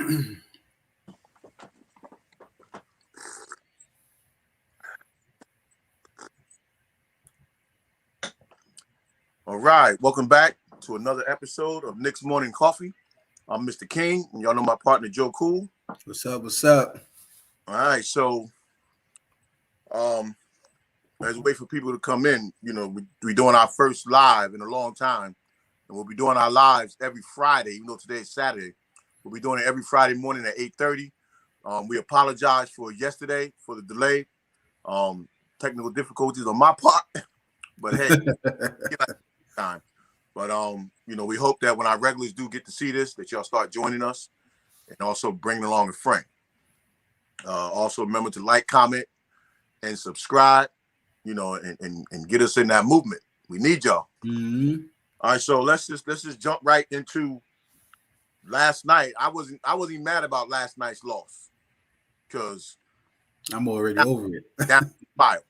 All right, welcome back to another episode of Knicks Morning Coffee. I'm Mr. King, and y'all know my partner Joe Cool. What's up? What's up? All right, so as we wait for people to come in, we're doing our first live in a long time, and we'll be doing our lives every Friday. Even though today is Saturday, we'll be doing it every Friday morning at 8:30. We apologize for yesterday for the delay, technical difficulties on my part, but hey, time. But we hope that when our regulars do get to see this, that y'all start joining us, and also bringing along a friend. Also remember to like, comment, and subscribe. And get us in that movement. We need y'all. Mm-hmm. All right, so let's just jump right into last night. I wasn't mad about last night's loss because I'm already over it. Down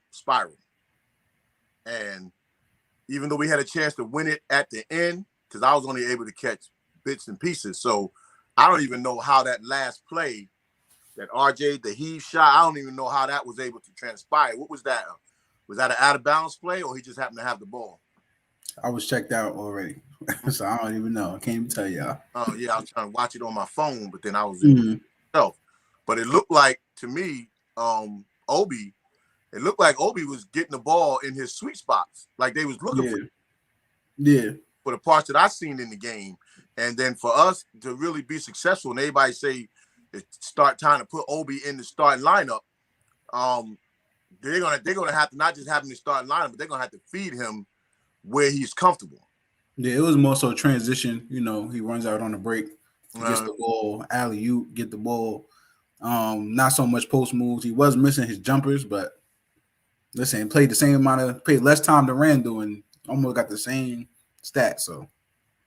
spiral. And even though we had a chance to win it at the end, because I was only able to catch bits and pieces, so I don't even know how that last play, that RJ, the heave shot, I don't even know how that was able to transpire. What was that? Was that an out of bounds play, or he just happened to have the ball? I was checked out already, so I don't even know. I can't even tell y'all. Oh yeah, I was trying to watch it on my phone, but then I was in myself. But it looked like to me, Obi. It looked like Obi was getting the ball in his sweet spots, like they was looking for. Yeah. For the parts that I seen in the game, and then for us to really be successful, and everybody say start trying to put Obi in the starting lineup. They're gonna have to not just have him in the starting lineup, but they're gonna have to feed him where he's comfortable. Yeah, it was more so transition. He runs out on the break, gets the ball, alley-oop, get the ball. Not so much post moves. He was missing his jumpers, but listen, he played less time than Randall and almost got the same stats. So,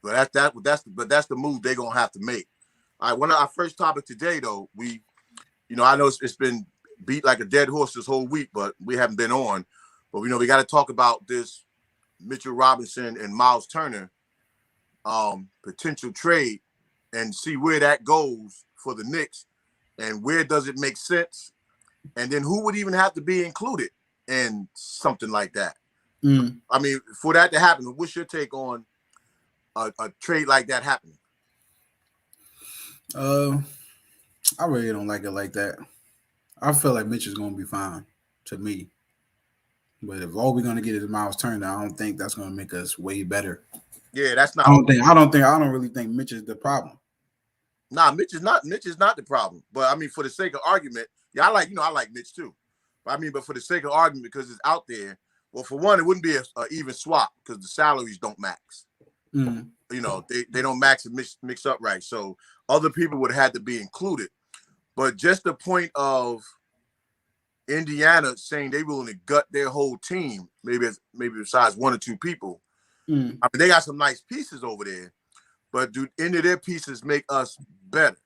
but that's the move they're gonna have to make. All right, one of our first topic today, though, I know it's been beat like a dead horse this whole week, but we haven't been on. But we got to talk about this Mitchell Robinson and Miles Turner potential trade and see where that goes for the Knicks and where does it make sense, and then who would even have to be included in something like that. I mean, for that to happen, what's your take on a trade like that happening? I really don't like it like that. I feel like Mitch is going to be fine to me. But if all we're going to get is Miles Turner, I don't think that's going to make us way better. Yeah, that's not. I don't really think Mitch is the problem. Nah, Mitch is not the problem. But I mean, for the sake of argument, yeah, I like Mitch too. But for the sake of argument, because it's out there. Well, for one, it wouldn't be a even swap because the salaries don't max. They don't max and mix up right. So other people would have had to be included. But just the point of Indiana saying they willing to gut their whole team, maybe besides one or two people. I mean, they got some nice pieces over there, but do any of their pieces make us better?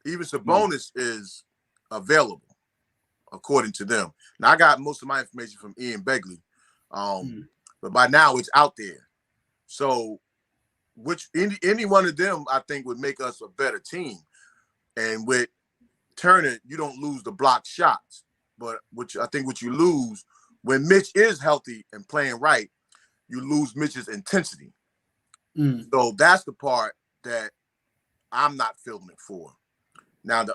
Even Sabonis is available, according to them. Now, I got most of my information from Ian Begley, but by now it's out there. So, any one of them, I think, would make us a better team. And with Turner, you don't lose the block shots, but what you lose when Mitch is healthy and playing right, you lose Mitch's intensity. So that's the part that I'm not feeling it for. Now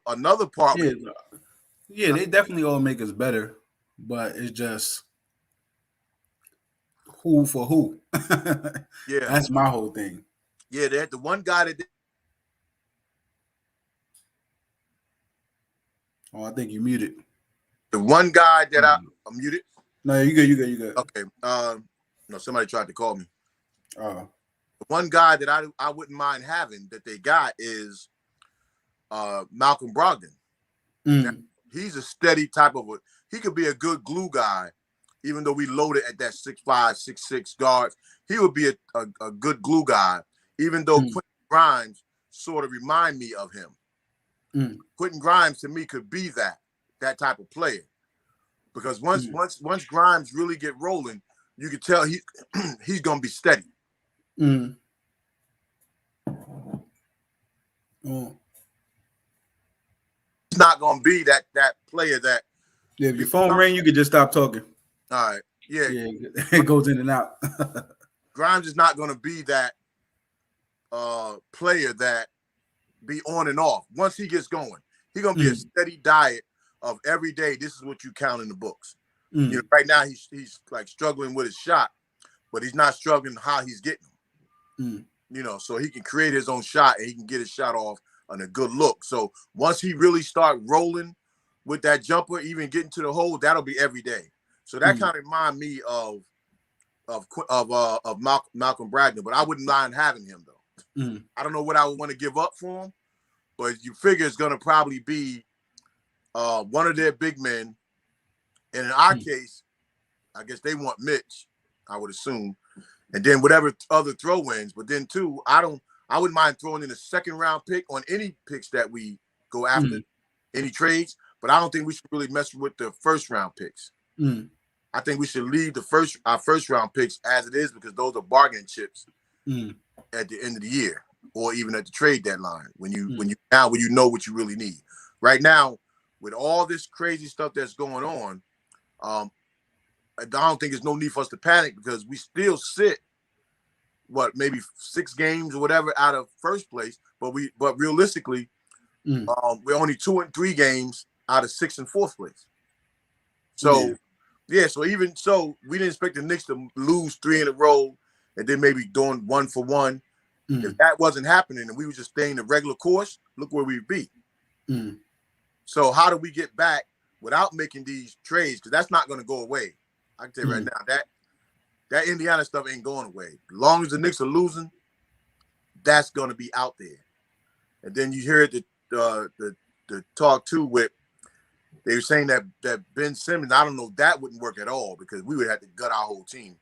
another part. Yeah, they definitely all make us better, but it's just who for who. Yeah, that's my whole thing. Yeah, they had the one guy that. Oh, I think you muted. The one guy that I'm muted. No, you good. Okay. No, somebody tried to call me. The one guy that I wouldn't mind having that they got is Malcolm Brogdon. Now, he's a steady type of he could be a good glue guy, even though we loaded at that 6'5", 6'6" guards. He would be a good glue guy, even though Quentin Grimes sort of remind me of him. Quentin Grimes to me could be that type of player, because once Grimes really get rolling, you can tell he's gonna be steady. Oh. He's not going to be that player that. Yeah, if your phone ring, you could just stop talking. All right. Yeah. It goes in and out. Grimes is not going to be that player that be on and off. Once he gets going, he's going to be a steady diet of every day. This is what you count in the books. You know, right now he's like struggling with his shot, but he's not struggling how he's getting them. You know, so he can create his own shot and he can get his shot off on a good look. So once he really start rolling with that jumper, even getting to the hole, that'll be every day. So that kind of remind me of Malcolm Brogdon, but I wouldn't mind having him though. I don't know what I would want to give up for him, but you figure it's going to probably be one of their big men. And in our case, I guess they want Mitch, I would assume, and then whatever other throw-ins. But then too, I wouldn't mind throwing in a second-round pick on any picks that we go after, any trades. But I don't think we should really mess with the first-round picks. I think we should leave our first-round picks as it is because those are bargaining chips at the end of the year or even at the trade deadline when you know what you really need. Right now, with all this crazy stuff that's going on, I don't think there's no need for us to panic because we still sit, maybe 6 games or whatever out of first place, but realistically, we're only 2 and 3 games out of 6 and 4th place. So, so even so, we didn't expect the Knicks to lose 3 in a row and then maybe doing 1 for 1. If that wasn't happening and we were just staying the regular course, look where we'd be. So how do we get back without making these trades? Because that's not going to go away. I can tell you right now, that Indiana stuff ain't going away. As long as the Knicks are losing, that's going to be out there. And then you hear the talk too with they were saying that Ben Simmons, I don't know, that wouldn't work at all because we would have to gut our whole team.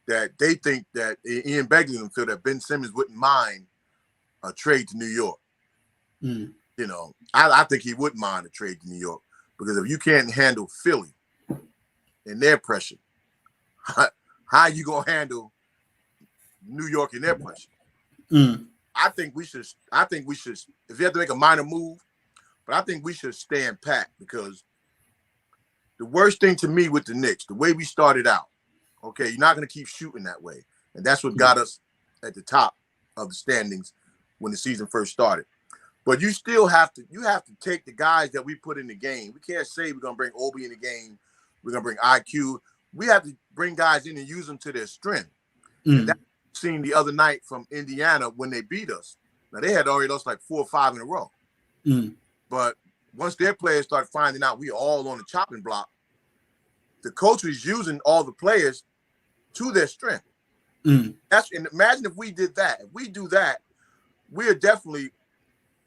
That they think that Ian Begley and feel that Ben Simmons wouldn't mind a trade to New York. You know, I think he wouldn't mind a trade to New York because if you can't handle Philly and their pressure, how are you gonna handle New York and their pressure? I think we should. If you have to make a minor move, but I think we should stand pat because the worst thing to me with the Knicks, the way we started out, okay, you're not gonna keep shooting that way, and that's what got us at the top of the standings when the season first started. But you still have to take the guys that we put in the game. We can't say we're gonna bring Obi in the game. We're gonna bring IQ. We have to bring guys in and use them to their strength. And that's seen the other night from Indiana when they beat us. Now they had already lost like 4 or 5 in a row. But once their players start finding out we all on the chopping block, the coach is using all the players to their strength. And imagine if we did that. If we do that, we're definitely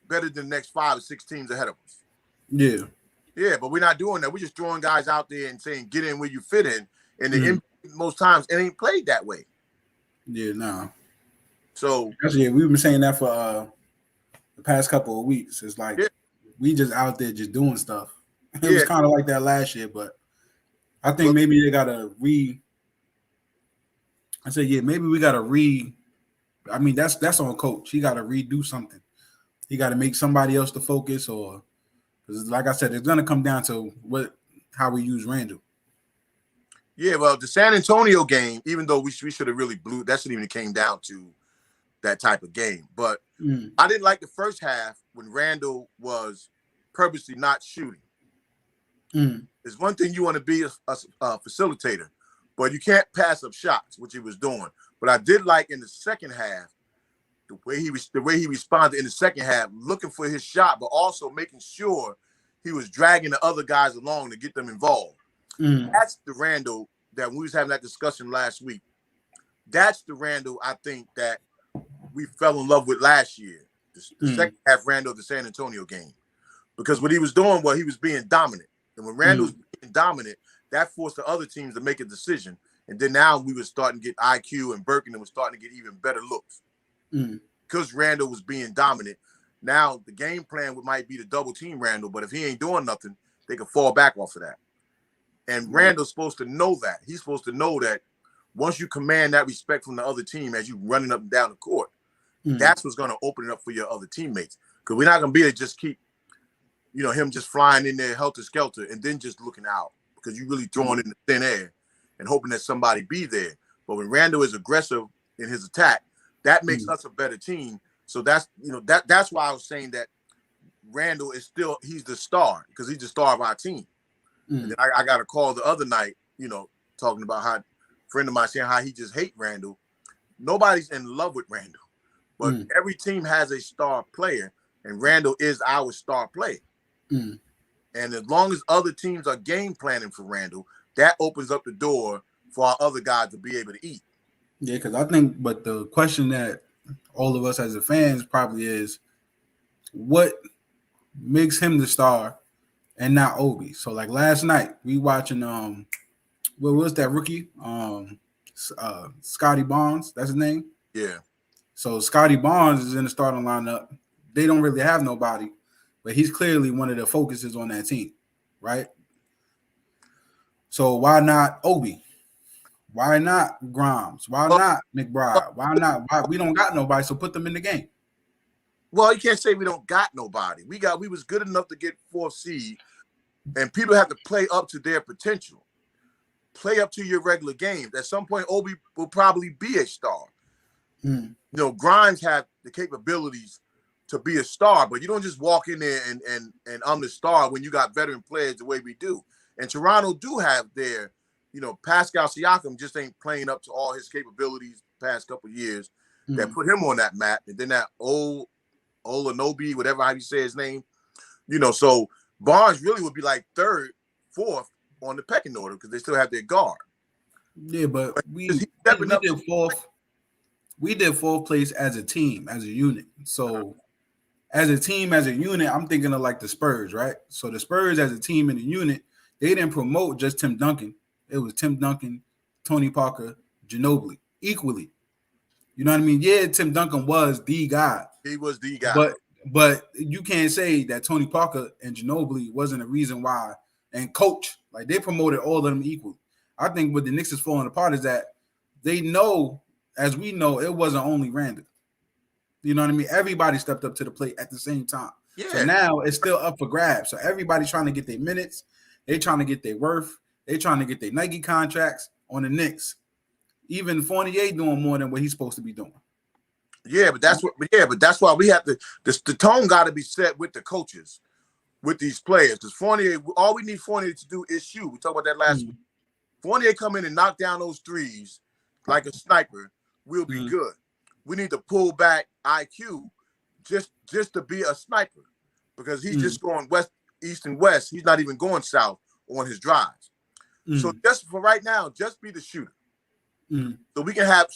better than the next 5 or 6 teams ahead of us. Yeah, but we're not doing that. We're just throwing guys out there and saying, get in where you fit in. And the NBA, most times, it ain't played that way. So we've been saying that for the past couple of weeks. It's like we just out there just doing stuff. It was kind of like that last year, but I think maybe they gotta maybe we gotta I mean, that's on coach. He gotta redo something. He got to make somebody else the focus, or because, like I said, it's gonna come down to how we use Randall. Yeah, well, the San Antonio game, even though we should have really blew, that shouldn't even came down to that type of game. But I didn't like the first half when Randall was purposely not shooting. It's one thing you want to be a facilitator, but you can't pass up shots, which he was doing. But I did like in the second half. The way he responded in the second half, looking for his shot, but also making sure he was dragging the other guys along to get them involved. That's the Randall that we was having that discussion last week. That's the Randall I think that we fell in love with last year. The second half Randall of the San Antonio game. Because what he was doing was he was being dominant. And when Randall was being dominant, that forced the other teams to make a decision. And then now we were starting to get IQ and Birkin was starting to get even better looks. Because Randall was being dominant. Now the game plan might be to double team Randall, but if he ain't doing nothing, they can fall back off of that. And Randall's supposed to know that. He's supposed to know that once you command that respect from the other team as you running up and down the court, that's what's going to open it up for your other teammates. Because we're not gonna be able to just keep, him just flying in there helter skelter and then just looking out because you really throwing in the thin air and hoping that somebody be there. But when Randall is aggressive in his attack, that makes us a better team. So that's why I was saying that Randall he's the star because he's the star of our team. And then I got a call the other night, talking about how a friend of mine saying how he just hate Randall. Nobody's in love with Randall, but every team has a star player, and Randall is our star player. And as long as other teams are game planning for Randall, that opens up the door for our other guys to be able to eat. Yeah, because I think, but the question that all of us as a fans probably is, what makes him the star and not Obi? So like last night we watching what was that rookie? Scotty Barnes, that's his name. Yeah. So Scotty Barnes is in the starting lineup. They don't really have nobody, but he's clearly one of the focuses on that team, right? So why not Obi? Why not Grimes? Why not McBride? Why not? Why we don't got nobody? So put them in the game. Well, you can't say we don't got nobody. We was good enough to get 4th seed, and people have to play up to their potential. Play up to your regular games. At some point, Obi will probably be a star. Grimes had the capabilities to be a star, but you don't just walk in there and I'm the star when you got veteran players the way we do. And Toronto do have their, Pascal Siakam just ain't playing up to all his capabilities the past couple of years that put him on that map. And then that Olanobi, whatever how you say his name, so Barnes really would be like 3rd, 4th on the pecking order because they still have their guard. Yeah, but we did 4th. We did 4th place as a team, as a unit. So as a team, as a unit, I'm thinking of like the Spurs, right? So the Spurs as a team and a unit, they didn't promote just Tim Duncan. It was Tim Duncan, Tony Parker, Ginobili, equally. You know what I mean? Yeah, Tim Duncan was the guy. He was the guy. But you can't say that Tony Parker and Ginobili wasn't a reason why. And coach, like they promoted all of them equally. I think what the Knicks is falling apart is that they know, as we know, it wasn't only Randall. You know what I mean? Everybody stepped up to the plate at the same time. Yeah. So now it's still up for grabs. So everybody's trying to get their minutes. They're trying to get their worth. They're trying to get their Nike contracts on the Knicks. Even Fournier doing more than what he's supposed to be doing. Yeah, but that's why we have to. The tone got to be set with the coaches, with these players. Because Fournier, all we need Fournier to do is shoot. We talked about that last week. Fournier come in and knock down those threes like a sniper. We'll be good. We need to pull back IQ just to be a sniper because he's just going west, east, and west. He's not even going south on his drives. So just for right now, just be the shooter. So we can have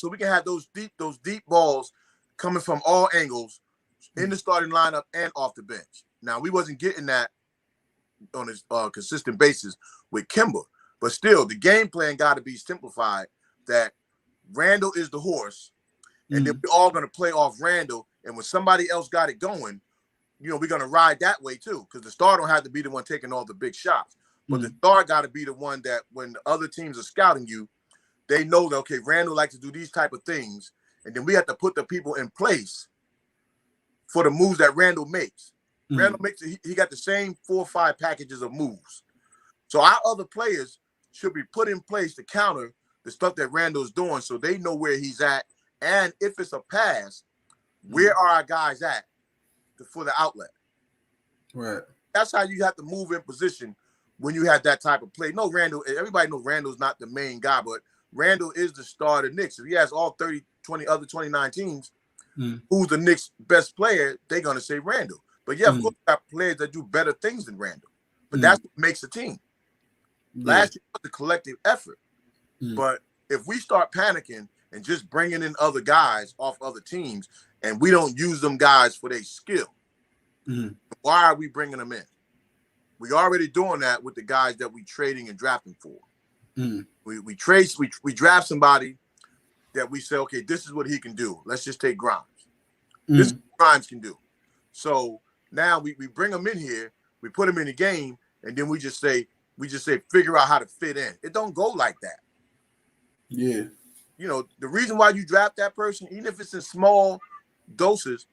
those deep balls coming from all angles in the starting lineup and off the bench. Now we wasn't getting that on a consistent basis with Kemba, but still the game plan got to be simplified. That Randall is the horse, and then we're all going to play off Randall. And when somebody else got it going, we're going to ride that way too, because the star don't have to be the one taking all the big shots, but the star got to be the one that when the other teams are scouting you, they know that, okay, Randall likes to do these type of things, and then we have to put the people in place for the moves that Randall makes. Randall makes he got the same 4 or 5 packages of moves. So our other players should be put in place to counter the stuff that Randall's doing so they know where he's at. And if it's a pass, where are our guys at for the outlet? Right. That's how you have to move in position when you have that type of play. No, Randall, everybody knows Randall's not the main guy, but Randall is the star of the Knicks. If he has all 20 29 teams, who's the Knicks' best player, they're going to say Randall. But yeah, of course, we got players that do better things than Randall. But that's what makes a team. Last year was a collective effort. But if we start panicking and just bringing in other guys off other teams and we don't use them guys for their skill, why are we bringing them in? We already doing that with the guys that we trading and drafting for. We draft somebody that we say, okay, this is what he can do. Let's just take Grimes. This is what Grimes can do. So now we bring him in here, we put him in the game, and then we just say figure out how to fit in. It don't go like that. Yeah. The reason why you draft that person, even if it's in small doses,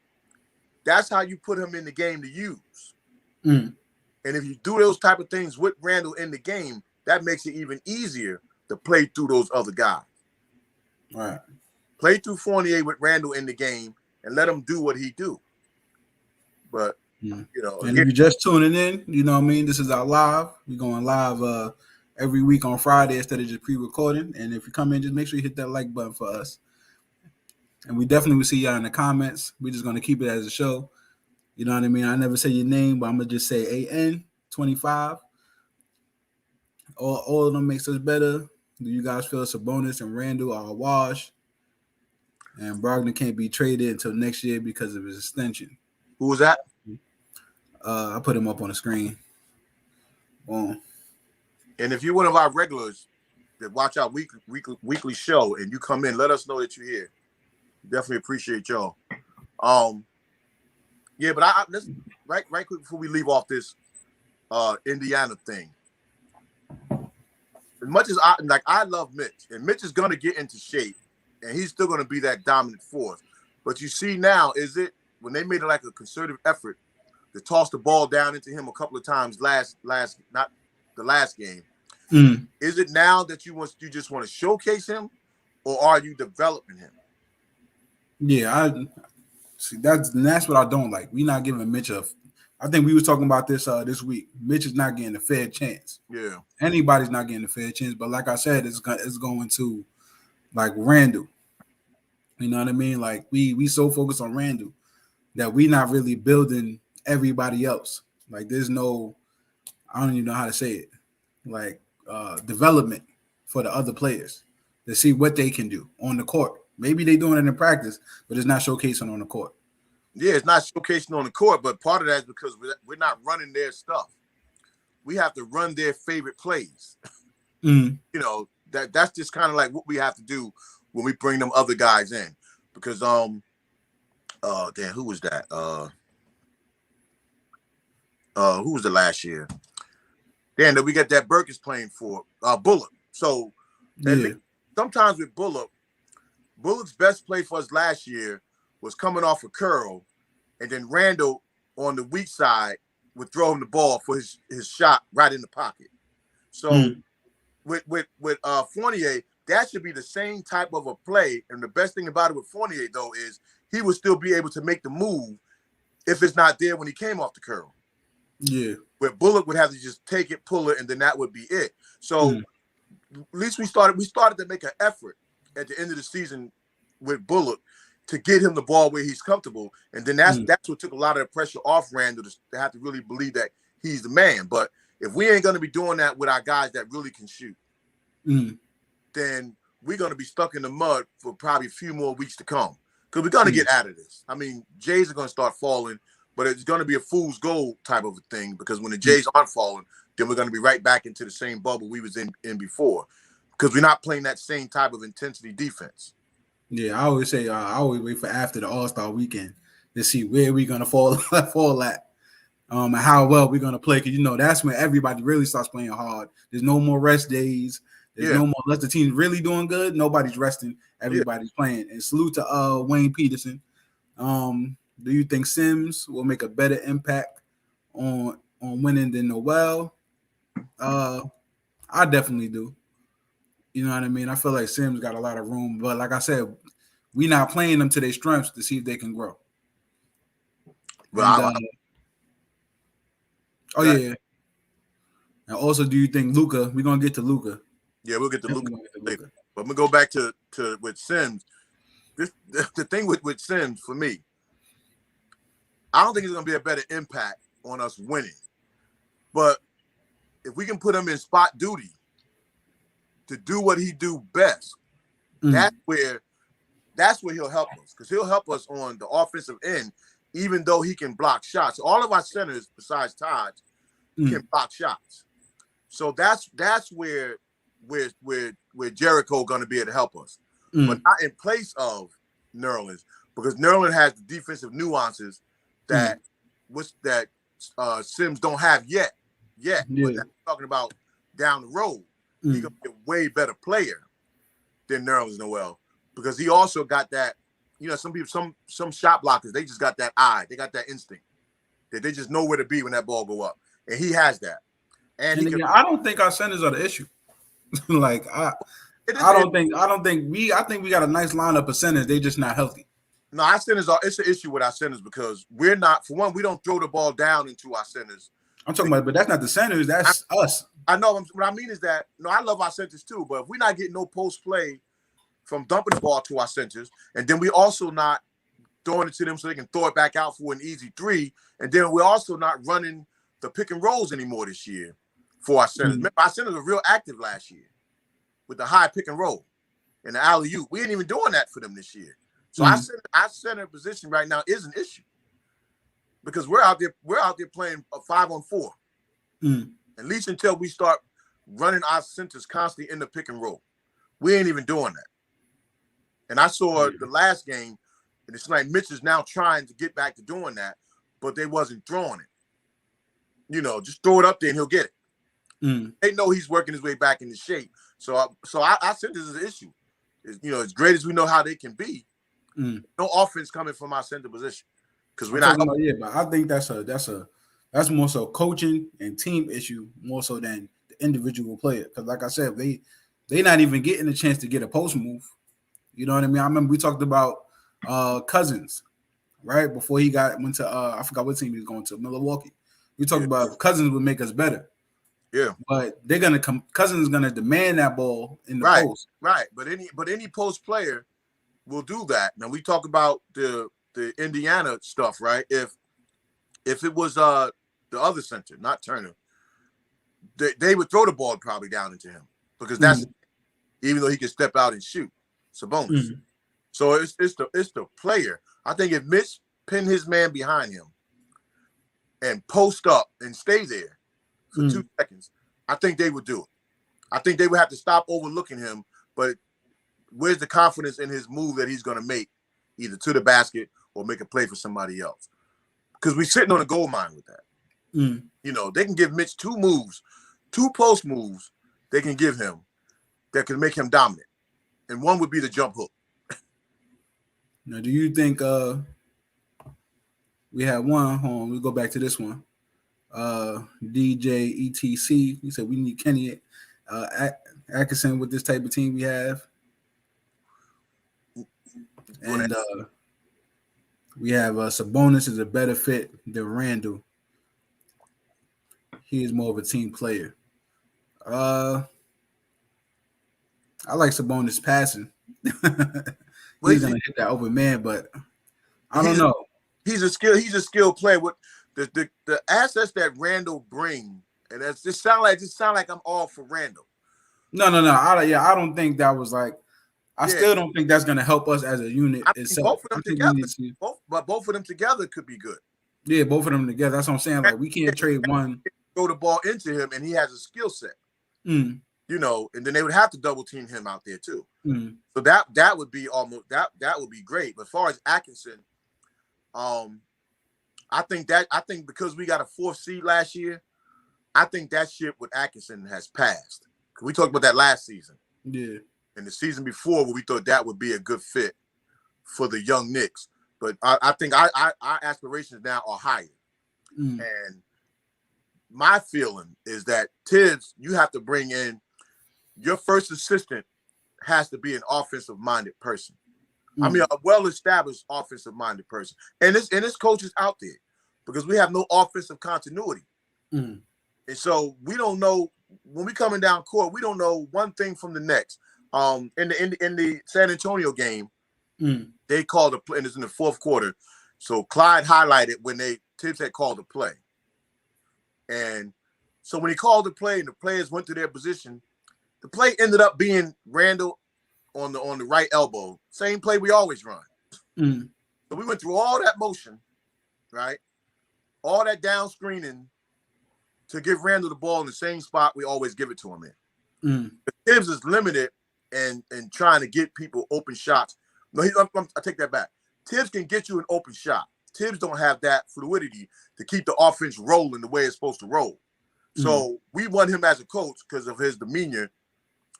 that's how you put him in the game to use. Mm. And if you do those type of things with Randle in the game, that makes it even easier to play through those other guys. Right. Play through Fournier with Randle in the game and let him do what he do. But, Mm. you know, And if you're just tuning in, you know what I mean? This is our live. We're going live every week on Friday instead of just pre-recording. And if you come in, just make sure you hit that like button for us. And we definitely will see y'all in the comments. We're just going to keep it as a show. You know what I mean? I never say your name, but I'm going to just say AN25. All of them makes us better. Do you guys feel Sabonis and Randle are a wash? And Brogdon can't be traded until next year because of his extension. Who was that? I put him up on the screen. Boom. And if you're one of our regulars that watch our weekly show and you come in, let us know that you're here. Definitely appreciate y'all. Yeah, but let's right quick before we leave off this Indiana thing. As much as I love Mitch, and Mitch is gonna get into shape, and he's still gonna be that dominant force. But you see now, is it when they made it like a concerted effort to toss the ball down into him a couple of times not the last game. Mm. Is it now that you just want to showcase him, or are you developing him? Yeah, I see that's what I don't like. We're not giving Mitch I think we was talking about this this week. Mitch is not getting a fair chance. Yeah. Anybody's not getting a fair chance, but like I said, it's going to like Randle. You know what I mean? Like we so focused on Randle that we not really building everybody else. Like there's no, I don't even know how to say it. Like development for the other players to see what they can do on the court. Maybe they doing it in practice, but it's not showcasing on the court. Yeah, it's not showcasing on the court, but part of that is because we're not running their stuff. We have to run their favorite plays. Mm. You know, that's just kind of like what we have to do when we bring them other guys in. Because damn, who was that? Who was the last year? Damn, that we got that Burke is playing for Bullock. So sometimes with Bullock's best play for us last year was coming off a curl, and then Randle on the weak side would throw him the ball for his shot right in the pocket. So with Fournier, that should be the same type of a play. And the best thing about it with Fournier, though, is he would still be able to make the move if it's not there when he came off the curl. Yeah. Where Bullock would have to just take it, pull it, and then that would be it. So at least we started to make an effort at the end of the season with Bullock to get him the ball where he's comfortable. And then that's what took a lot of the pressure off Randle to have to really believe that he's the man. But if we ain't going to be doing that with our guys that really can shoot, then we're going to be stuck in the mud for probably a few more weeks to come. Because we're going to get out of this. I mean, Jays are going to start falling, but it's going to be a fool's gold type of a thing, because when the Jays aren't falling, then we're going to be right back into the same bubble we was in before, because we're not playing that same type of intensity defense. Yeah, I always say I always wait for after the All-Star weekend to see where we're going to fall at. And how well we're going to play, because, that's when everybody really starts playing hard. There's no more rest days. There's no more, unless the team's really doing good, nobody's resting. Everybody's playing. And salute to Wayne Peterson. Do you think Sims will make a better impact on winning than Noel? I definitely do. You know what I mean? I feel like Sims got a lot of room, but like I said, we not playing them to their strengths to see if they can grow. But yeah. And also, do you think Luka? We're gonna get to Luka. Yeah, we'll get to Luka. But I'm gonna go back to with Sims. The thing with Sims for me, I don't think it's gonna be a better impact on us winning. But if we can put him in spot duty to do what he do best, that's where he'll help us, because he'll help us on the offensive end, even though he can block shots. All of our centers, besides Taj, can block shots. So that's where Jericho going to be able to help us, but not in place of Nerlens, because Nerlens has the defensive nuances that Sims don't have yet. But that's talking about down the road. He's going to be a way better player than Nerlens Noel, because he also got that some people, some shot blockers, they just got that eye. They got that instinct that they just know where to be when that ball go up. And he has that. And again, I don't think our centers are the issue. Like I think we got a nice lineup of centers. They just not healthy. No, our centers it's an issue with our centers because we're not, for one, we don't throw the ball down into our centers. I'm talking about, but that's not the centers, that's us. I know. What I mean is that, I love our centers too, but if we're not getting no post play from dumping the ball to our centers, and then we also not throwing it to them so they can throw it back out for an easy three, and then we're also not running the pick and rolls anymore this year for our centers. Remember, our centers were real active last year with the high pick and roll and the alley-oop. We ain't even doing that for them this year. So our center position right now is an issue because we're out there playing a 5-on-4. At least until we start running our centers constantly in the pick and roll. We ain't even doing that. And I saw the last game, and it's like Mitch is now trying to get back to doing that, but they wasn't throwing it. Just throw it up there and he'll get it. They know he's working his way back into shape. So our centers is an issue. As great as we know how they can be, no offense coming from our center position because we're not. But I think that's more so coaching and team issue more so than the individual player. Because like I said, they not even getting a chance to get a post move. You know what I mean? I remember we talked about Cousins, right? Before he went to I forgot what team he was going to, Milwaukee. We talked about Cousins would make us better. Yeah. But they're gonna come. Cousins is gonna demand that ball in the post. Right. But any post player will do that. Now we talk about the Indiana stuff, right? If it was the other center, not Turner, they would throw the ball probably down into him because that's even though he can step out and shoot. It's a bonus. So it's the player. I think if Mitch pinned his man behind him and post up and stay there for 2 seconds, I think they would do it. I think they would have to stop overlooking him, but where's the confidence in his move that he's going to make either to the basket or make a play for somebody else? Because we're sitting on a gold mine with that. They can give Mitch 2 moves, 2 post moves they can give him that can make him dominant. And one would be the jump hook. Now, do you think we had one? Hold on, we go back to this one. DJ ETC, he said we need Kenny Atkinson with this type of team we have. And we have Sabonis is a better fit than Randall. He is more of a team player. I like Sabonis passing. He's gonna hit that open man, but I don't know. He's a skilled player. With the assets that Randall bring, and that's just sound like I'm all for Randall. No. I don't think that was like. I still don't think that's gonna help us as a unit itself. Both of them together could be good. Yeah, both of them together. That's what I'm saying. Like we can't trade one. Throw the ball into him, and he has a skill set. And then they would have to double team him out there too. So that would be almost that would be great. But as far as Atkinson, I think because we got a 4th seed last year, I think that ship with Atkinson has passed. We talked about that last season. Yeah. And the season before, where we thought that would be a good fit for the young Knicks. But I think our aspirations now are higher. And my feeling is that Tibbs, you have to bring in your first assistant has to be an offensive-minded person. I mean, a well-established offensive-minded person. And this coach is out there because we have no offensive continuity. And so we don't know, when we coming down court, we don't know one thing from the next. In the San Antonio game, they called a play, and it's in the 4th quarter. So Clyde highlighted when Tibbs had called a play. And so when he called the play and the players went to their position, the play ended up being Randall on the right elbow. Same play we always run. So we went through all that motion, right? All that down screening to give Randall the ball in the same spot we always give it to him in. Tibbs is limited and trying to get people open shots. No, I take that back. Tibbs can get you an open shot. Tibbs don't have that fluidity to keep the offense rolling the way it's supposed to roll. So we want him as a coach because of his demeanor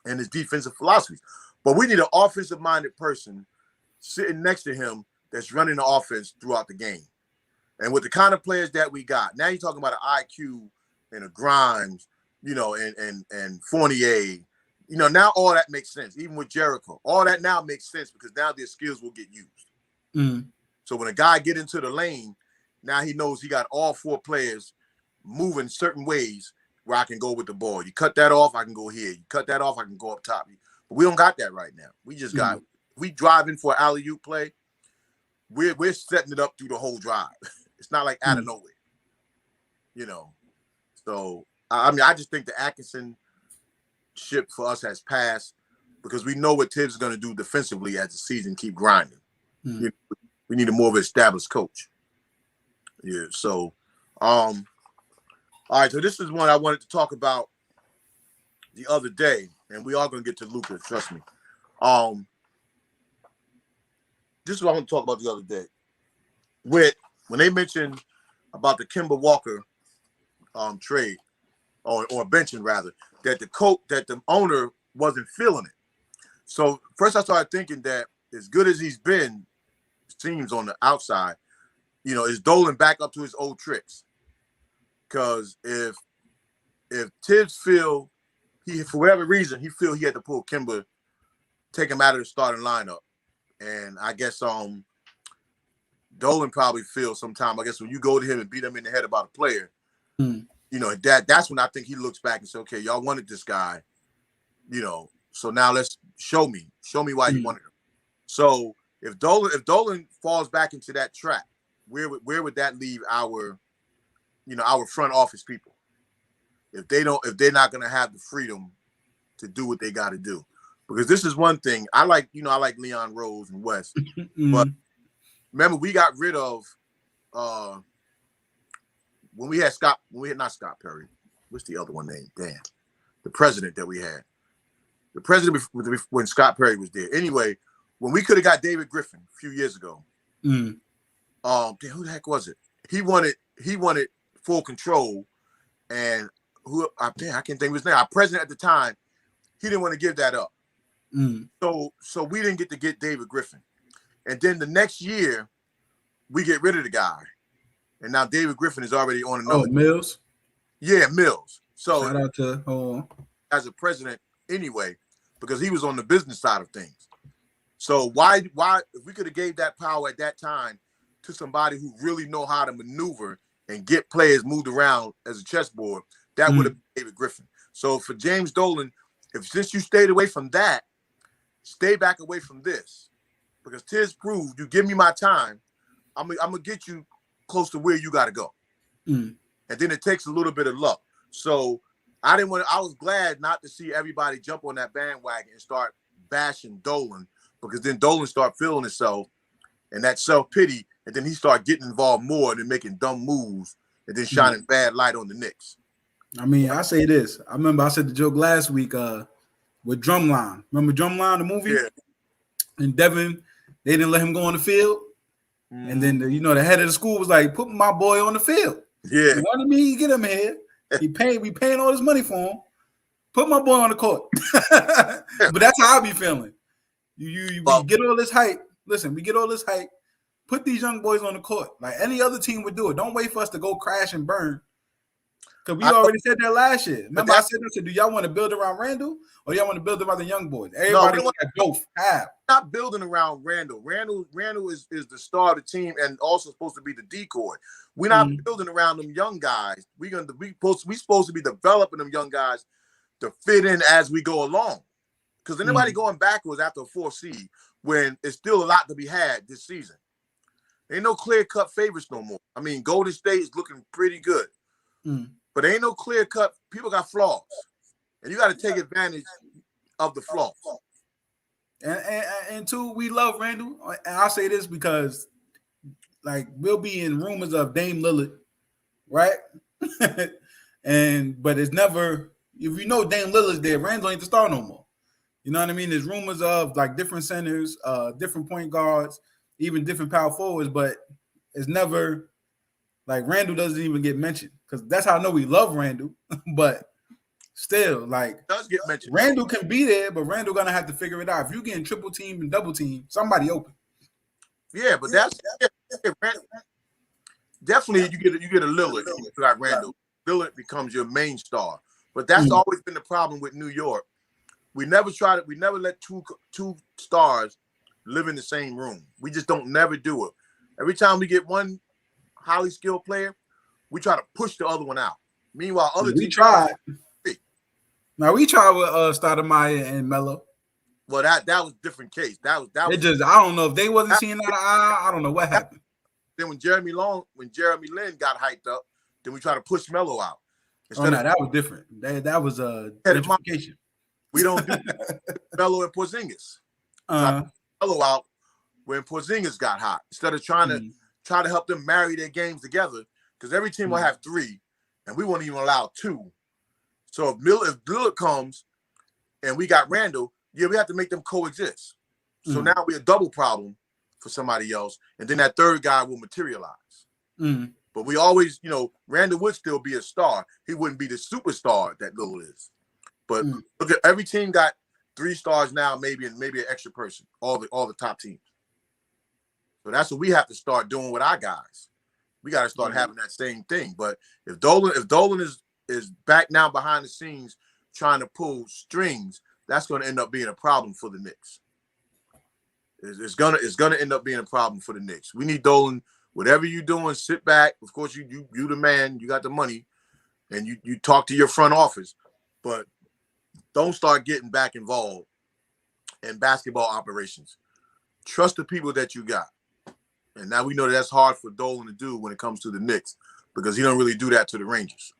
and his defensive philosophies. But we need an offensive-minded person sitting next to him that's running the offense throughout the game. And with the kind of players that we got, now you're talking about an IQ and a Grimes, and Fournier. Now all that makes sense. Even with Jericho, all that now makes sense because now their skills will get used. Mm. So when a guy get into the lane, now he knows he got all 4 players moving certain ways where I can go with the ball. You cut that off, I can go here. You cut that off, I can go up top. But we don't got that right now. We just got we driving for an alley-oop play. We're setting it up through the whole drive. It's not like out of nowhere. So I just think the Atkinson ship for us has passed because we know what Tibbs is going to do defensively as the season keep grinding. We need a more of an established coach. Yeah. So, all right. So this is one I wanted to talk about the other day, and we are going to get to Luka. Trust me. This is what I want to talk about the other day. When they mentioned about the Kemba Walker trade or benching rather, that the owner wasn't feeling it. So first I started thinking that as good as he's been, seems on the outside, is Dolan back up to his old tricks? Because if Tibbs feel for whatever reason he had to pull Kemba, take him out of the starting lineup, and I guess Dolan probably feels sometime, I guess when you go to him and beat him in the head about a player, that's when I think he looks back and says, okay, y'all wanted this guy, so now let's show me why you wanted him. So if Dolan falls back into that trap, where would that leave our front office people? If they're not going to have the freedom to do what they got to do, because this is one thing I like Leon Rose and West, but remember we got rid of when we had not Scott Perry. What's the other one named? Damn, the president that we had. The president when Scott Perry was there. Anyway, when we could have got David Griffin a few years ago. Who the heck was it? He wanted full control, and I can't think of his name. Our president at the time, he didn't want to give that up. So we didn't get to get David Griffin, and then the next year we get rid of the guy, and now David Griffin is already on another. Oh, Mills. Yeah, Mills. So shout out to as a president anyway, because he was on the business side of things. So why if we could have gave that power at that time to somebody who really know how to maneuver and get players moved around as a chessboard, that would have been David Griffin. So for James Dolan, since you stayed away from that, stay back away from this. Because Tiz proved you give me my time, I'm gonna get you close to where you gotta go. And then it takes a little bit of luck. So I was glad not to see everybody jump on that bandwagon and start bashing Dolan, because then Dolan start feeling himself and that self-pity, and then he start getting involved more and then making dumb moves and then shining bad light on the Knicks. I mean, I say this. I remember I said the joke last week with Drumline. Remember Drumline, the movie? Yeah. And Devin, they didn't let him go on the field. And then the head of the school was like, put my boy on the field. Yeah. You know what I mean? Get him here. We paying all this money for him. Put my boy on the court. But that's how I be feeling. We get all this hype. Listen, we get all this hype. Put these young boys on the court. Like any other team would do it. Don't wait for us to go crash and burn. Because we already said that last year. Remember, I said, do y'all want to build around Randall or y'all want to build around the young boys? Everybody both have. Not building around Randall. Randall is the star of the team and also supposed to be the decoy. We're not building around them young guys. We supposed to be developing them young guys to fit in as we go along. Because anybody going backwards after a 4th seed when it's still a lot to be had this season. Ain't no clear-cut favorites no more. I mean, Golden State is looking pretty good. But ain't no clear-cut. People got flaws. And you got to take advantage of the flaws. And two, we love Randall. And I'll say this because, like, we'll be in rumors of Dame Lillard, right? But it's never, if you know Dame Lillard's there, Randall ain't the star no more. You know what I mean? There's rumors of, like, different centers, different point guards, even different power forwards, but it's never, like, Randall doesn't even get mentioned. Because that's how I know we love Randall. But still, like, it does get mentioned. Randall can be there, but Randall gonna have to figure it out. If you're getting triple team and double team, somebody open. Yeah, but definitely you get a Lillard. You got Randall. Lillard becomes your main star. But that's always been the problem with New York. We never let two stars live in the same room. We just don't never do it. Every time we get one highly skilled player, we try to push the other one out. Meanwhile, other we teams tried. Now we tried with Stoudemire and Melo. Well, that was a different case. That was I don't know if they wasn't seeing eye to eye. I don't know what happened. Then when Jeremy Lin got hyped up, then we try to push Melo out. That was different. That was a gentrification. We don't do Melo and Porzingis. Melo out when Porzingis got hot. Instead of trying to help them marry their games together, because every team will have three, and we won't even allow two. So if Lillard comes and we got Randall, we have to make them coexist. So now we're a double problem for somebody else, and then that third guy will materialize. But we always, Randall would still be a star. He wouldn't be the superstar that Lillard is. But look at every team got 3 stars now, maybe an extra person. All the top teams. So that's what we have to start doing with our guys. We got to start having that same thing. But if Dolan is back now behind the scenes trying to pull strings, that's going to end up being a problem for the Knicks. It's gonna end up being a problem for the Knicks. We need Dolan. Whatever you're doing, sit back. Of course, you the man. You got the money, and you talk to your front office, but don't start getting back involved in basketball operations. Trust the people that you got. And now we know that's hard for Dolan to do when it comes to the Knicks because he don't really do that to the Rangers.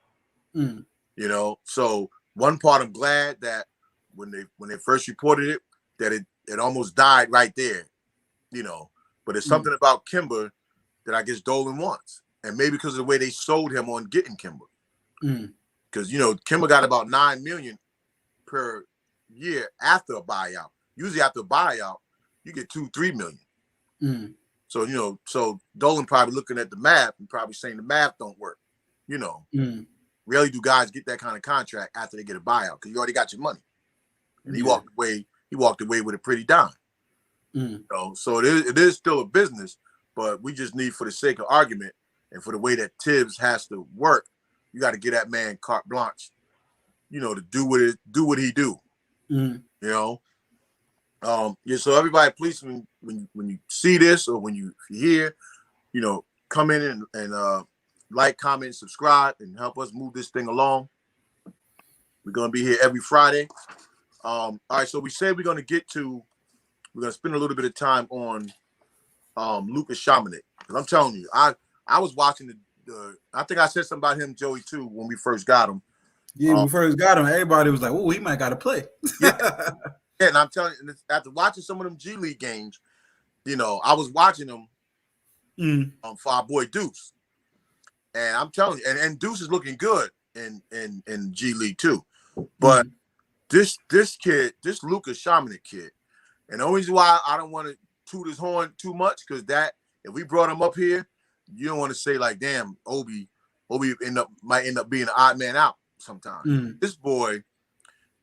So one part I'm glad that when they first reported it, that it almost died right there, But it's something about Kimber that I guess Dolan wants. And maybe because of the way they sold him on getting Kimber. Because, Kimber got about $9 million per year after a buyout. Usually after a buyout, you get $2-3 million. So Dolan probably looking at the math and probably saying the math don't work. Rarely do guys get that kind of contract after they get a buyout because you already got your money. And he walked away with a pretty dime. So it is still a business, but we just need, for the sake of argument and for the way that Tibbs has to work, you got to get that man carte blanche, to do what he do. So everybody, please, when you see this or when you hear, come in and like, comment, subscribe, and help us move this thing along. We're gonna be here every Friday. All right, so we said we're gonna spend a little bit of time on Luka Shamninic. Because I'm telling you, I was watching I think I said something about him, Joey, too, when we first got him. Yeah, when we first got him, everybody was like, "Oh, he might got to play." Yeah, and I'm telling you, after watching some of them G League games, I was watching them for our boy Deuce, and I'm telling you, and Deuce is looking good in G League too, but this kid, this Luka Shamninic kid, and the only reason why I don't want to toot his horn too much because that if we brought him up here, you don't want to say like, damn, Obi might end up being an odd man out sometimes. This boy,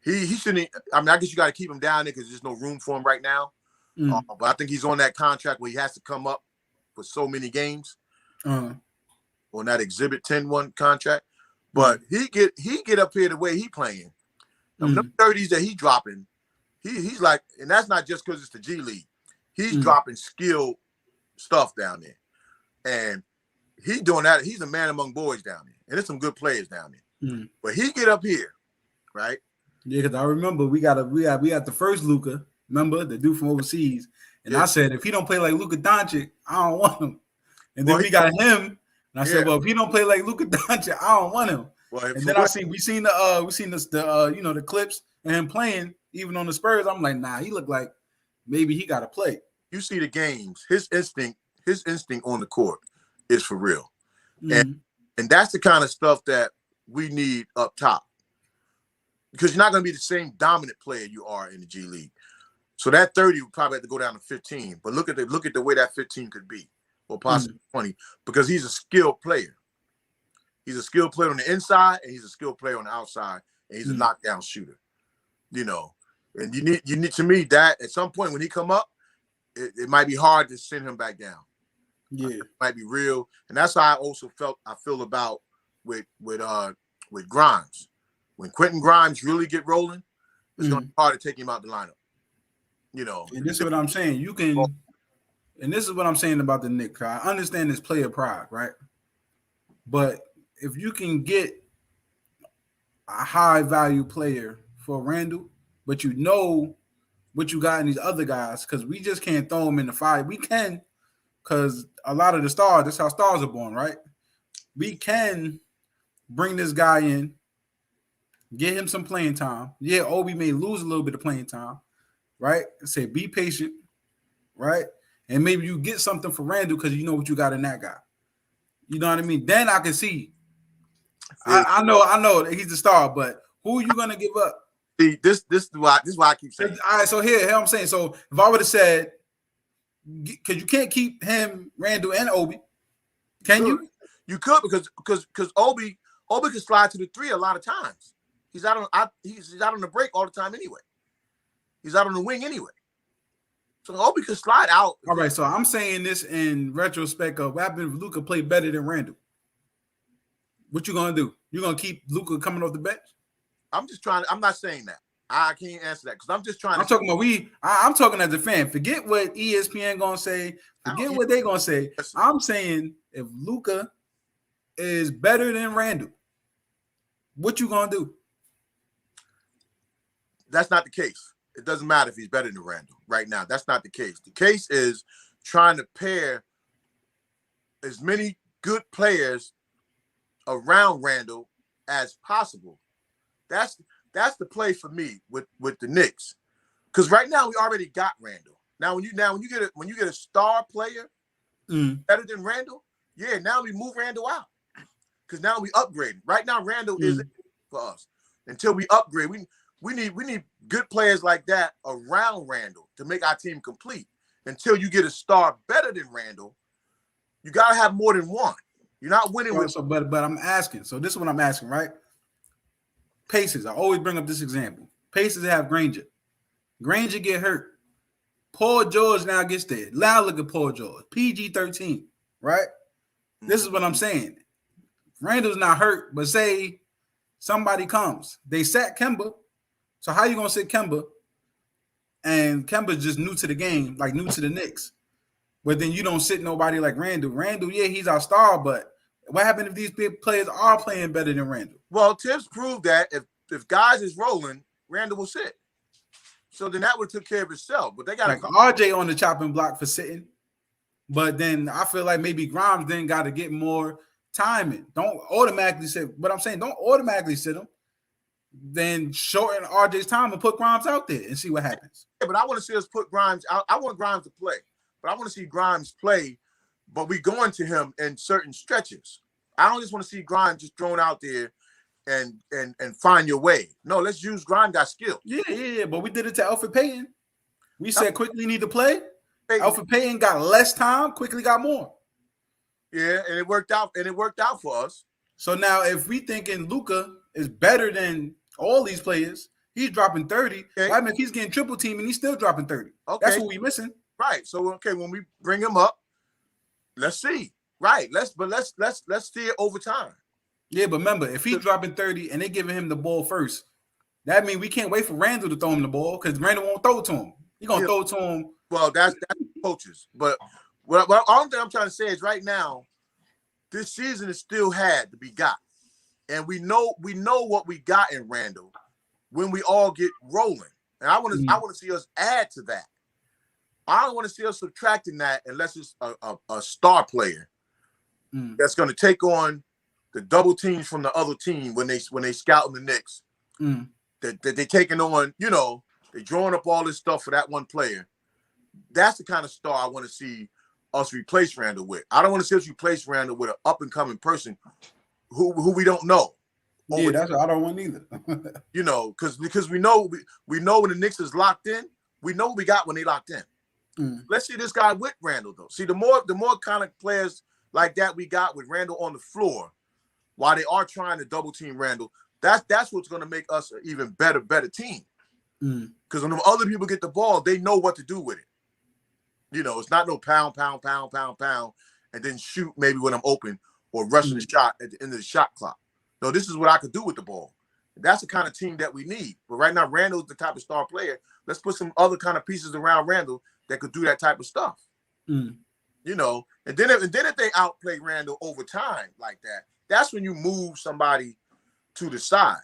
he shouldn't. I mean, I guess you got to keep him down there because there's no room for him right now. But I think he's on that contract where he has to come up for so many games on that Exhibit 10-1 contract. But he get up here the way he playing. The 30s that he dropping, he's like, and that's not just because it's the G League. He's dropping skill stuff down there. And he's doing that. He's a man among boys down there. And there's some good players down there. But he get up here, right? Yeah, because I remember we got the first Luka, remember, the dude from overseas. And I said, if he don't play like Luka Doncic, I don't want him. And then we got him. And I said, well, if he don't play like Luka Doncic, I don't want him. Well, and then we seen the clips of him playing even on the Spurs. I'm like, nah, he looked like maybe he got to play. You see the games, his instinct on the court is for real. And that's the kind of stuff that we need up top. Because you're not going to be the same dominant player you are in the G League. So that 30 would probably have to go down to 15. But look at the way that 15 could be, or possibly 20, because he's a skilled player. He's a skilled player on the inside, and he's a skilled player on the outside, and he's a knockdown shooter. And you need to me that at some point when he come up, it might be hard to send him back down. Yeah, it might be real, and that's how I feel about with Grimes. When Quentin Grimes really get rolling, it's gonna be hard to take him out the lineup. And this is what I'm saying. You can, and this is what I'm saying about the Knicks. I understand this player pride, right? But if you can get a high value player for Randall, but you know what you got in these other guys, because we just can't throw them in the fire. We can, because a lot of the stars, that's how stars are born, right? We can bring this guy in, get him some playing time. Yeah, Obi may lose a little bit of playing time, right? Say be patient, right? And maybe you get something for Randall because you know what you got in that guy. You know what I mean? Then I can see. I know that he's the star, but who are you gonna give up? See, this is why I keep saying. All right, so here I'm saying. So if I would have said, because you can't keep him, Randall, and Obi, can you? You could because Obi can slide to the 3 a lot of times. He's out on the break all the time anyway. He's out on the wing anyway. So Obi could slide out. All right, so I'm saying this in retrospect of what happened if Luka played better than Randall. What you gonna do? You gonna keep Luka coming off the bench? I'm not saying that. I can't answer that because I'm just trying. I'm talking as a fan. Forget what ESPN gonna say. Forget what they gonna say. I'm saying if Luka is better than Randall, what you gonna do? That's not the case. It doesn't matter if he's better than Randall right now. That's not the case. The case is trying to pair as many good players around Randall as possible. That's the play for me with the Knicks. Because right now we already got Randall. Now when you get a star player better than Randall, yeah, now we move Randall out. Because now we upgrade. Right now Randall isn't for us. Until we upgrade, we need good players like that around Randall to make our team complete. Until you get a star better than Randall, you gotta have more than one. You're not winning with. So, but I'm asking. So this is what I'm asking, right? Pacers. I always bring up this example. Pacers have Granger. Granger get hurt. Paul George now gets there. Now look at Paul George. PG-13, right? This is what I'm saying. Randall's not hurt, but say somebody comes. They sat Kemba. So how you gonna sit Kemba? And Kemba's just new to the game, like new to the Knicks. But then you don't sit nobody like Randall. Randall, yeah, he's our star, but what happened if these big players are playing better than Randall? Well, Tibbs proved that if guys is rolling, Randall will sit. So then that would took care of itself. But they got like RJ on the chopping block for sitting. But then I feel like maybe Grimes then got to get more timing. Don't automatically sit. But I'm saying don't automatically sit him. Then shorten RJ's time and put Grimes out there and see what happens. Yeah, but I want to see us put Grimes out. I want Grimes to play. But I want to see Grimes play, but we going to him in certain stretches. I don't just want to see Grimes just thrown out there and find your way. No, let's use Grimes got skill. Yeah. But we did it to Elfrid Payton. We said quickly need to play. Elfrid Payton got less time, quickly got more. Yeah, and it worked out. And it worked out for us. So now if we thinking Luka is better than all these players, he's dropping 30. Okay. I mean, he's getting triple team and he's still dropping 30. Okay. That's what we missing. Right. So when we bring him up, let's see. Right. Let's see it over time. Yeah, but remember, if he's dropping 30 and they giving him the ball first, that means we can't wait for Randall to throw him the ball because Randall won't throw it to him. He's gonna throw it to him. Well, that's coaches. But all thing I'm trying to say is right now, this season is still had to be got. And we know what we got in Randall when we all get rolling. And I want to see us add to that. I don't want to see us subtracting that unless it's a star player that's going to take on the double teams from the other team when they scout in the Knicks. That they taking on, they drawing up all this stuff for that one player. That's the kind of star I want to see us replace Randall with. I don't want to see us replace Randall with an up and coming person who we don't know. Yeah, that's what I don't want either. Because we know when the Knicks is locked in, we know what we got when they locked in. Let's see this guy with Randall though. See, the more kind of players like that we got with Randall on the floor, while they are trying to double team Randall, that's what's going to make us an even better team. Because when the other people get the ball, they know what to do with it. You know, it's not no pound, and then shoot maybe when I'm open or rushing the shot at the end of the shot clock. No, this is what I could do with the ball. That's the kind of team that we need. But right now, Randall's the type of star player. Let's put some other kind of pieces around Randall that could do that type of stuff. You know, and then if they outplay Randall over time like that, that's when you move somebody to the side.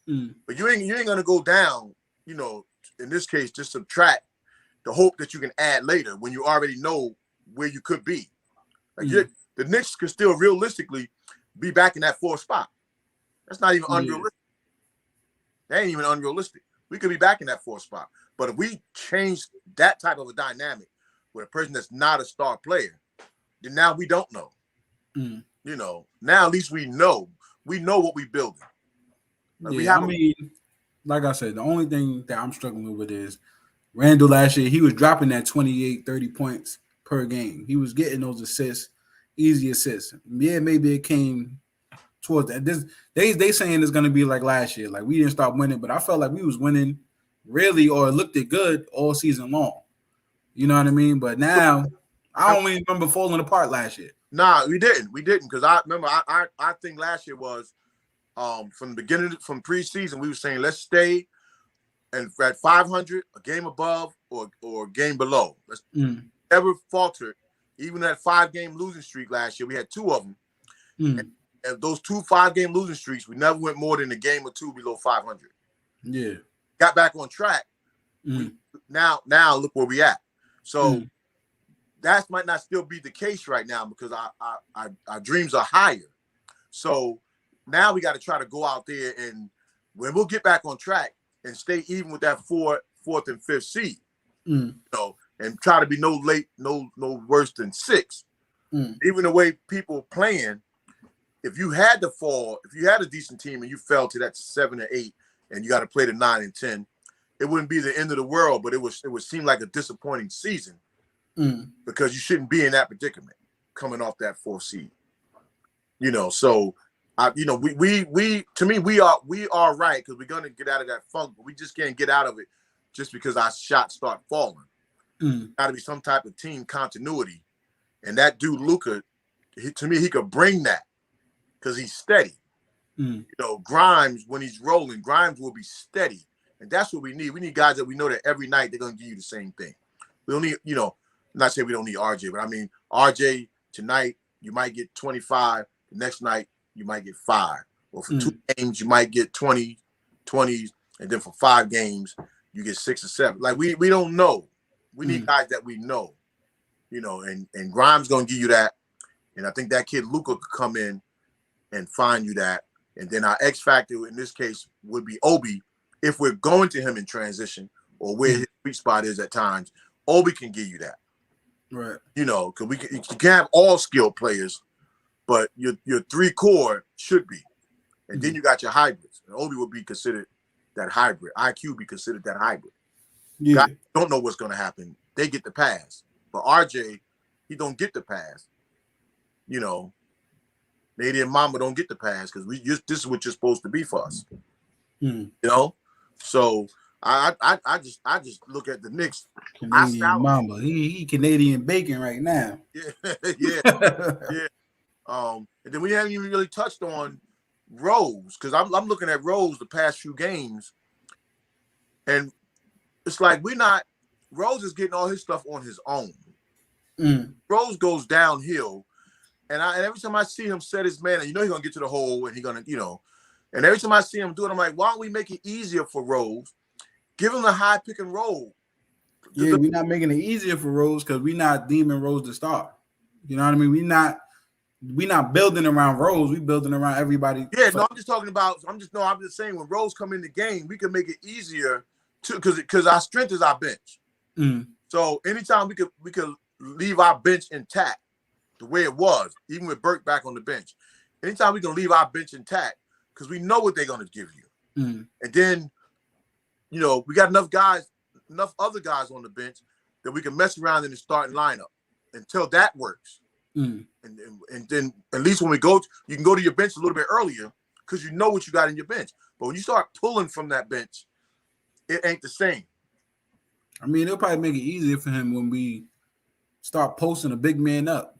But you ain't gonna go down, you know, in this case, just subtract the hope that you can add later when you already know where you could be. Like the Knicks could still realistically be back in that 4th spot. That's not even unrealistic. That ain't even unrealistic. We could be back in that 4th spot. But if we change that type of a dynamic with a person that's not a star player, then now we don't know. You know, now at least we know. We know what we're building. Like like I said, the only thing that I'm struggling with is Randall last year, he was dropping that 28, 30 points per game. He was getting those assists, easy assists. Yeah, maybe it came towards that. They saying it's going to be like last year. Like, we didn't stop winning, but I felt like we was winning really, or looked it good all season long. You know what I mean? But now, I don't even remember falling apart last year. Nah, we didn't. Because I remember I think last year was from the beginning, from preseason, we were saying let's stay and at 500, a game above or a game below. Let's never faltered. Even that 5-game losing streak last year, we had 2 of them. And those 2 5-game losing streaks, we never went more than a game or 2 below 500. Yeah. Got back on track. Now look where we at. So that might not still be the case right now because our dreams are higher. So now we got to try to go out there and when we'll get back on track and stay even with that 4th and 5th seed. You know, and try to be no worse than 6. Even the way people playing, if you had to fall, if you had a decent team and you fell to that 7 or 8 and you got to play the 9 and 10, it wouldn't be the end of the world, but it would seem like a disappointing season because you shouldn't be in that predicament coming off that 4th seed. You know, so you know, we to me we are right because we're gonna get out of that funk, but we just can't get out of it just because our shots start falling. Got to be some type of team continuity, and that dude Luka, to me, he could bring that because he's steady. You know, Grimes when he's rolling, Grimes will be steady, and that's what we need. We need guys that we know that every night they're gonna give you the same thing. We don't need, you know, not saying we don't need RJ, but I mean RJ tonight you might get 25, the next night you might get 5, or for 2 games you might get 20, 20s, and then for 5 games you get 6 or 7. Like we don't know. We need guys that we know, you know, and Grimes gonna give you that, and I think that kid Luka could come in and find you that, and then our X factor in this case would be Obi if we're going to him in transition or where his sweet spot is at times. Obi can give you that, right? You know, because you can't have all skilled players, but your 3 core should be, and then you got your hybrids, and Obi would be considered that hybrid. IQ be considered that hybrid. Yeah. Guys don't know what's going to happen. They get the pass. But RJ, he don't get the pass. You know, Lady and Mama don't get the pass because this is what you're supposed to be for us. You know? So I just look at the Knicks. Canadian Mama. He Canadian bacon right now. Yeah. And then we haven't even really touched on Rose because I'm looking at Rose the past few games. And it's like Rose is getting all his stuff on his own. Rose goes downhill, and every time I see him set his man, and you know he's gonna get to the hole, and he's gonna, you know, and every time I see him do it, I'm like, why don't we make it easier for Rose? Give him the high pick and roll. Yeah, we're not making it easier for Rose because we're not deeming Rose the star. You know what I mean? We're not building around Rose. We're building around everybody. Yeah, no, I'm just saying when Rose come in the game, we can make it easier because our strength is our bench. So anytime we could leave our bench intact the way it was, even with Burke back on the bench. Anytime we can leave our bench intact because we know what they're going to give you. And then, you know, we got enough other guys on the bench that we can mess around in the starting lineup until that works. And then at least when you can go to your bench a little bit earlier because you know what you got in your bench. But when you start pulling from that bench, it ain't the same. I mean, it'll probably make it easier for him when we start posting a big man up.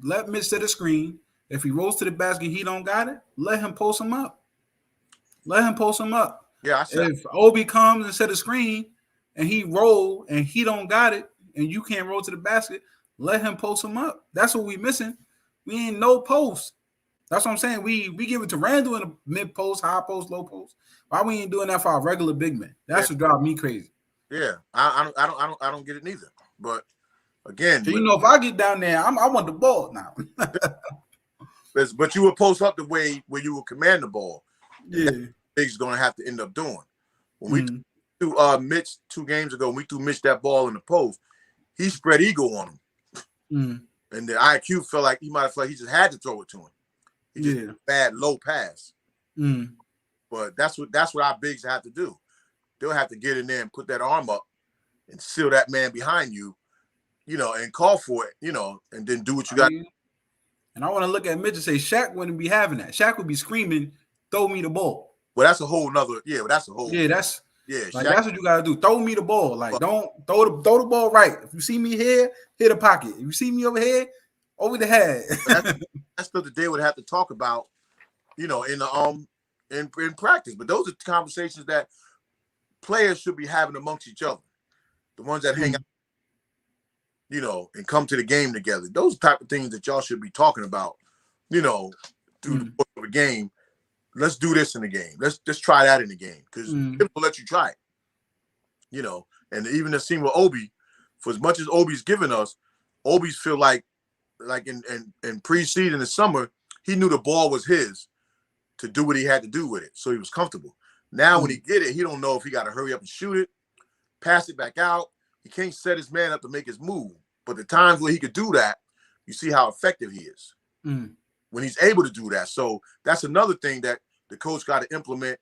Let Mitch set a screen. If he rolls to the basket, he don't got it. Let him post him up. Yeah, I said. If Obi comes and set a screen and he roll and he don't got it and you can't roll to the basket, let him post him up. That's what we missing. We ain't no post. That's what I'm saying. We give it to Randall in a mid post, high post, low post. Why we ain't doing that for our regular big men? That's what drives me crazy. Yeah, I don't get it neither. But again, So, if I get down there, I want the ball now. but you will post up the way where you will command the ball. Yeah, Big's going to have to end up doing. When we threw Mitch 2 games ago, we threw Mitch that ball in the post. He spread ego on him, and the IQ felt like he might have felt like he just had to throw it to him. He just bad low pass. But that's what our bigs have to do. They'll have to get in there and put that arm up and seal that man behind you, and call for it, and then do what you got. And I want to look at Mitch and say Shaq wouldn't be having that. Shaq would be screaming, "Throw me the ball." Well, that's a whole nother. Yeah, that's a whole. Yeah, that's Shaq, that's what you gotta do. Throw me the ball. Like, don't throw the ball right. If you see me here, hit the pocket. If you see me over here, over the head. That's stuff that they would have to talk about, in the in practice. But those are conversations that players should be having amongst each other. The ones that hang out, and come to the game together. Those type of things that y'all should be talking about, through the course of a game. Let's do this in the game. Let's just try that in the game because people let you try it. And even the scene with Obi, for as much as Obi's given us, Obi's feel like in preseason the summer, he knew the ball was his to do what he had to do with it. So he was comfortable. Now when he get it, he don't know if he got to hurry up and shoot it, pass it back out. He can't set his man up to make his move. But the times where he could do that, you see how effective he is when he's able to do that. So that's another thing that the coach got to implement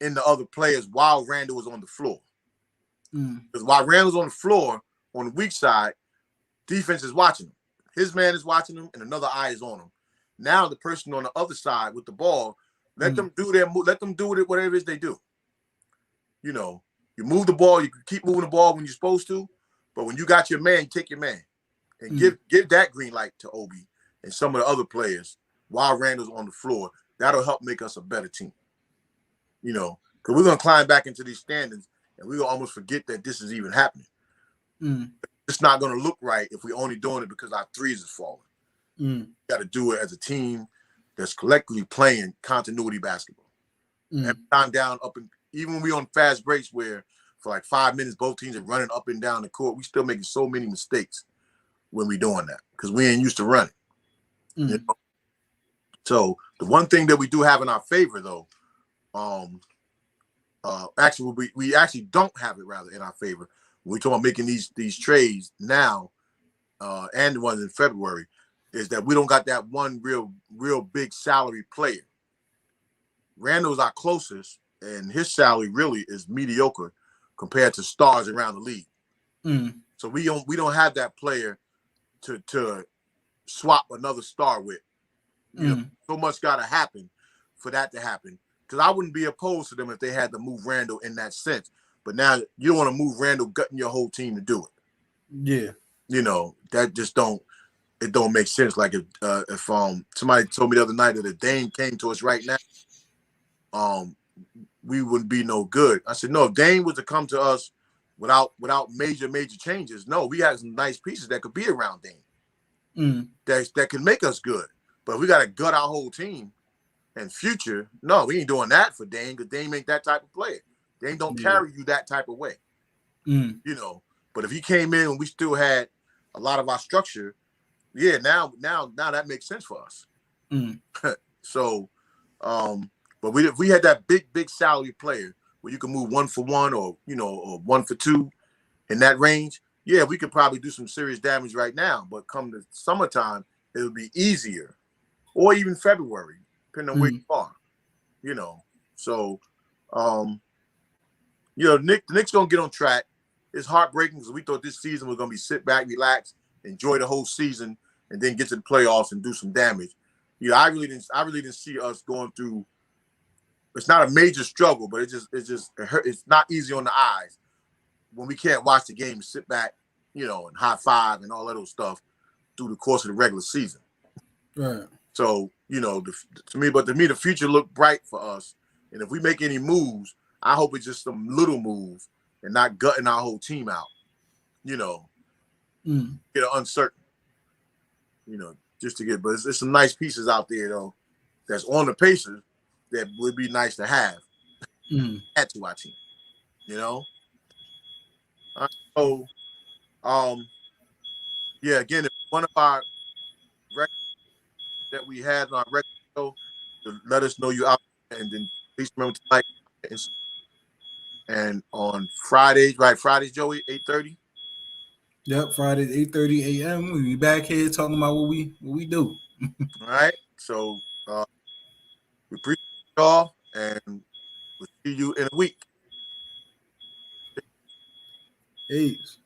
in the other players while Randall was on the floor. Because while Randall's on the floor, on the weak side, defense is watching him. His man is watching him, and another eye is on him. Now the person on the other side with the ball, let them do their move. Let them do it, whatever it is they do. You move the ball. You can keep moving the ball when you're supposed to, but when you got your man, you take your man and give that green light to Obi and some of the other players while Randall's on the floor. That'll help make us a better team. Because we're gonna climb back into these standings and we're gonna almost forget that this is even happening. It's not gonna look right if we're only doing it because our threes is falling. You got to do it as a team that's collectively playing continuity basketball. Every time down, up, and even when we on fast breaks where for like 5 minutes both teams are running up and down the court, we still making so many mistakes when we doing that because we ain't used to running. So the one thing that we do have in our favor, though, actually we actually don't have it rather in our favor. When we talk about making these trades now, and the ones in February, is that we don't got that one real big salary player. Randall's our closest, and his salary really is mediocre compared to stars around the league. So we don't have that player to swap another star with. So much got to happen for that to happen. Because I wouldn't be opposed to them if they had to move Randall in that sense. But now you don't want to move Randall, gutting your whole team to do it. Yeah. That just don't make sense. Like if somebody told me the other night that if Dame came to us right now, we wouldn't be no good. I said, no, if Dame was to come to us without major changes, no, we had some nice pieces that could be around Dame. That can make us good. But we got to gut our whole team and future. No, we ain't doing that for Dame because Dame ain't that type of player. Dame don't carry you that type of way. But if he came in and we still had a lot of our structure, now that makes sense for us. So, but if we had that big salary player where you can move 1 for 1 or 1 for 2 in that range, we could probably do some serious damage right now. But come the summertime, it'll be easier, or even February, depending on where you are. So, the Knicks gonna get on track. It's heartbreaking because we thought this season was gonna be sit back, relax, enjoy the whole season, and then get to the playoffs and do some damage. I really didn't see us going through. It's not a major struggle, but it hurt. It's not easy on the eyes when we can't watch the game and sit back you know, and high five and all that those stuff through the course of the regular season. Right. So, you know, to me, the future looked bright for us. And if we make any moves, I hope it's just some little move and not gutting our whole team out. You know, get uncertain. You know, just to get, but it's some nice pieces out there though that's on the Pacers that would be nice to have. Add to our team. You know. So, yeah. Again, if one of our records that we had on our record show, to let us know you out, and then please remember tonight and on Fridays, right? Fridays, Joey, 8:30. Yep, Friday, 8:30 a.m. We'll be back here talking about what we do. All right. So we appreciate y'all, and we'll see you in a week. Peace.